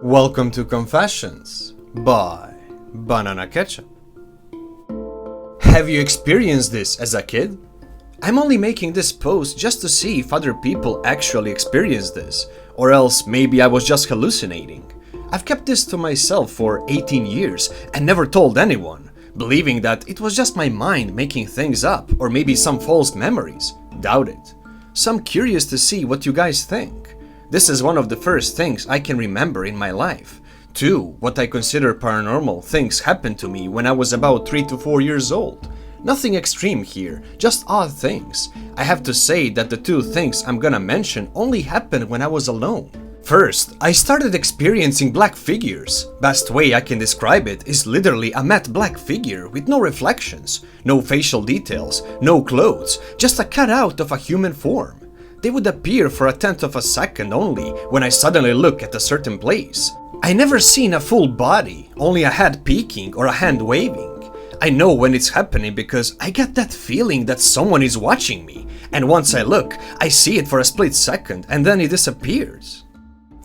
Welcome to Confessions by Banana Ketchup. Have you experienced this as a kid? I'm only making this post just to see if other people actually experience this, or else maybe I was just hallucinating. I've kept this to myself for 18 years and never told anyone, believing that it was just my mind making things up or maybe some false memories. Doubt it. So I'm curious to see what you guys think. This is one of the first things I can remember in my life. 2. What I consider paranormal things happened to me when I was about 3 to 4 years old. Nothing extreme here, just odd things. I have to say that the 2 things I'm gonna mention only happened when I was alone. First, I started experiencing black figures. Best way I can describe it is literally a matte black figure with no reflections, no facial details, no clothes, just a cutout of a human form. They would appear for a tenth of a second only when I suddenly look at a certain place. I never seen a full body, only a head peeking or a hand waving. I know when it's happening because I get that feeling that someone is watching me, and once I look, I see it for a split second and then it disappears.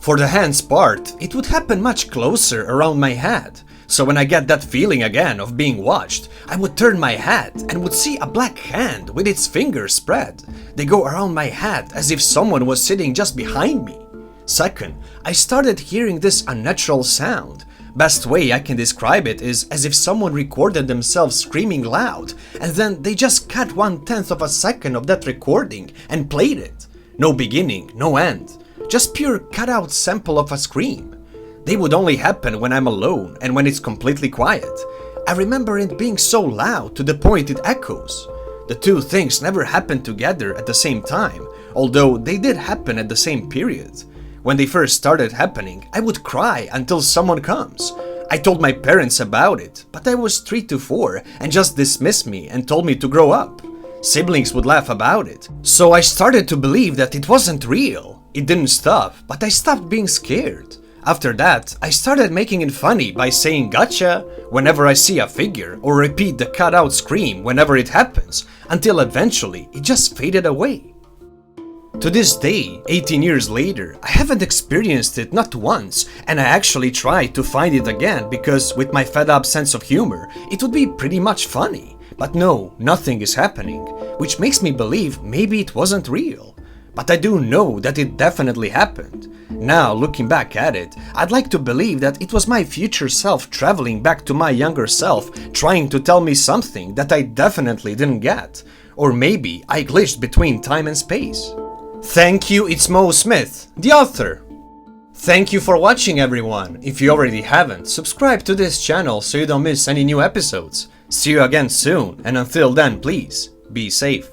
For the hands part, it would happen much closer around my head, so when I get that feeling again of being watched, I would turn my head and would see a black hand with its fingers spread. They go around my head as if someone was sitting just behind me. Second, I started hearing this unnatural sound. Best way I can describe it is as if someone recorded themselves screaming loud and then they just cut 1/10 of a second of that recording and played it. No beginning, no end. Just pure cut-out sample of a scream. They would only happen when I'm alone and when it's completely quiet. I remember it being so loud to the point it echoes. The 2 things never happened together at the same time, although they did happen at the same period. When they first started happening, I would cry until someone comes. I told my parents about it, but I was 3 to 4 and just dismissed me and told me to grow up. Siblings would laugh about it, so I started to believe that it wasn't real. It didn't stop, but I stopped being scared. After that, I started making it funny by saying gotcha whenever I see a figure or repeat the cut-out scream whenever it happens, until eventually it just faded away. To this day, 18 years later, I haven't experienced it not once, and I actually tried to find it again because with my fed-up sense of humor, it would be pretty much funny. But no, nothing is happening, which makes me believe maybe it wasn't real. But I do know that it definitely happened. Now, looking back at it, I'd like to believe that it was my future self traveling back to my younger self, trying to tell me something that I definitely didn't get. Or maybe I glitched between time and space. Thank you, itsMoSmith, the author. Thank you for watching, everyone. If you already haven't, subscribe to this channel so you don't miss any new episodes. See you again soon, and until then, please, be safe.